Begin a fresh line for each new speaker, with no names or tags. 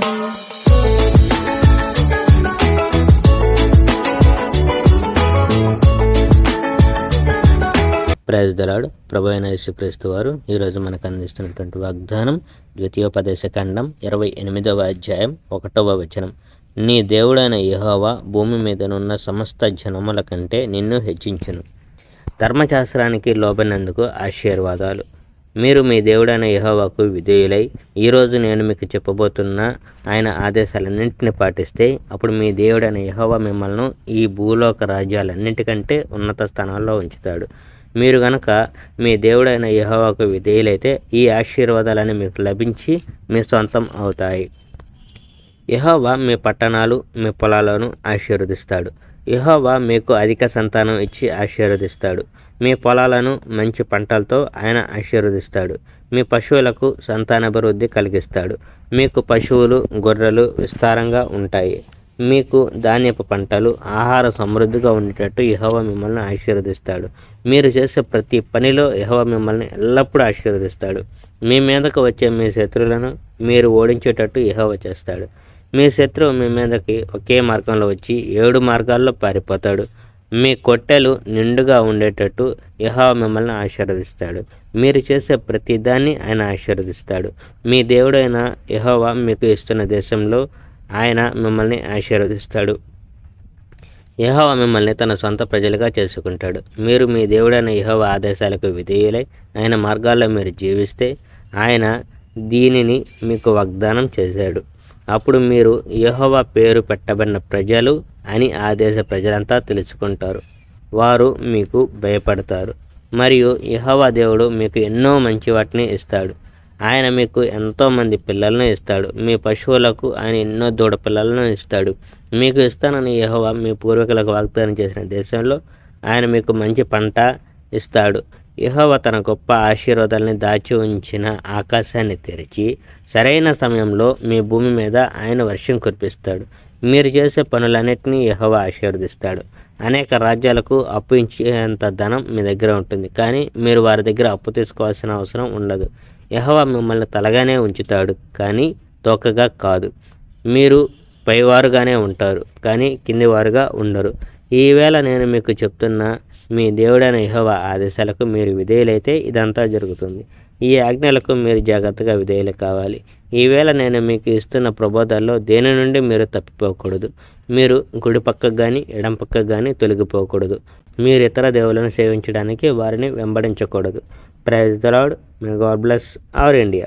Praise the lord. ప్రభు అయిన యేసుక్రీస్తు వారు ఈరోజు మనకు అందిస్తున్నటువంటి వాగ్దానం ద్వితీయోపదేశకాండం 28వ అధ్యాయం 1వ వచనం. నీ దేవుడైన యెహోవా భూమి మీదనున్న సమస్త జనముల కంటే నిన్ను హెచ్చించును. ధర్మశాస్త్రానికి లోబడినందుకు ఆశీర్వాదాలు. మీరు మీ దేవుడైన యెహోవాకు విధేయులై ఈరోజు నేను మీకు చెప్పబోతున్న ఆయన ఆదేశాలన్నింటినీ పాటిస్తే అప్పుడు మీ దేవుడైన యెహోవా మిమ్మల్ని ఈ భూలోక రాజ్యాలన్నింటికంటే ఉన్నత స్థానాల్లో ఉంచుతాడు. మీరు గనక మీ దేవుడైన యెహోవాకు విధేయులైతే ఈ ఆశీర్వాదాలని మీకు లభించి మీ సొంతం అవుతాయి. యెహోవా మీ పట్టణాలు మీ పొలాలను ఆశీర్వదిస్తాడు. యెహోవా మీకు అధిక సంతానం ఇచ్చి ఆశీర్వదిస్తాడు. మీ పొలాలను మంచి పంటలతో ఆయన ఆశీర్వదిస్తాడు. మీ పశువులకు సంతానాభివృద్ధి కలిగిస్తాడు. మీకు పశువులు గొర్రెలు విస్తారంగా ఉంటాయి. మీకు ధాన్యపు పంటలు ఆహార సమృద్ధిగా ఉండేటట్టు యెహోవా మిమ్మల్ని ఆశీర్వదిస్తాడు. మీరు చేసే ప్రతి పనిలో యెహోవా మిమ్మల్ని ఎల్లప్పుడూ ఆశీర్వదిస్తాడు. మీ మీదకు వచ్చే మీ శత్రువులను మీరు ఓడించేటట్టు యెహోవా చేస్తాడు. మీ శత్రువు మీ మీదకి ఒకే మార్గంలో వచ్చి 7 మార్గాల్లో పారిపోతాడు. మీ కొట్టెలు నిండుగా ఉండేటట్టు యెహోవా మిమ్మల్ని ఆశీర్వదిస్తాడు. మీరు చేసే ప్రతి దాన్ని ఆయన ఆశీర్వదిస్తాడు. మీ దేవుడైన యెహోవా మీకు ఇస్తున్న దేశంలో ఆయన మిమ్మల్ని ఆశీర్వదిస్తాడు. యెహోవా మిమ్మల్ని తన సొంత ప్రజలుగా చేసుకుంటాడు. మీరు మీ దేవుడైన యెహోవా ఆదేశాలకు విధేయులై ఆయన మార్గాల్లో మీరు జీవిస్తే ఆయన దీనిని మీకు వాగ్దానం చేశాడు. అప్పుడు మీరు యెహోవా పేరు పెట్టబడిన ప్రజలు అని ఆ దేశ ప్రజలంతా తెలుసుకుంటారు. వారు మీకు భయపడతారు. మరియు యెహోవా దేవుడు మీకు ఎన్నో మంచి వాటిని ఇస్తాడు. ఆయన మీకు ఎంతోమంది పిల్లలను ఇస్తాడు. మీ పశువులకు ఆయన ఎన్నో దూడ పిల్లలను ఇస్తాడు. మీకు ఇస్తానని యెహోవా మీ పూర్వీకులకు వాగ్దానం చేసిన దేశంలో ఆయన మీకు మంచి పంట ఇస్తాడు. యెహోవా తన గొప్ప ఆశీర్వాదాలని దాచి ఉంచిన ఆకాశాన్ని తెరిచి సరైన సమయంలో మీ భూమి మీద ఆయన వర్షం కురిపిస్తాడు. మీరు చేసే పనులన్నిటినీ యెహోవా ఆశీర్వదిస్తాడు. అనేక రాజ్యాలకు అప్పు ఇచ్చేంత ధనం మీ దగ్గర ఉంటుంది, కానీ మీరు వారి దగ్గర అప్పు తీసుకోవాల్సిన అవసరం ఉండదు. యెహోవా మిమ్మల్ని తలగానే ఉంచుతాడు, కానీ తోకగా కాదు. మీరు పైవారుగానే ఉంటారు, కానీ కిందివారుగా ఉండరు. ఈవేళ నేను మీకు చెప్తున్న మీ దేవుడైన యెహోవా ఆదేశాలకు మీరు విధేయులైతే ఇదంతా జరుగుతుంది. ఈ ఆజ్ఞలకు మీరు జాగ్రత్తగా విధేయులు కావాలి. ఈవేళ నేను మీకు ఇస్తున్న ప్రబోధాల్లో దేని నుండి మీరు తప్పిపోకూడదు. మీరు కుడి పక్కకు కానీ ఎడం పక్కకు కానీ తొలగిపోకూడదు. మీరు ఇతర దేవులను సేవించడానికి వారిని వెంబడించకూడదు. Praise the Lord. May God bless our India.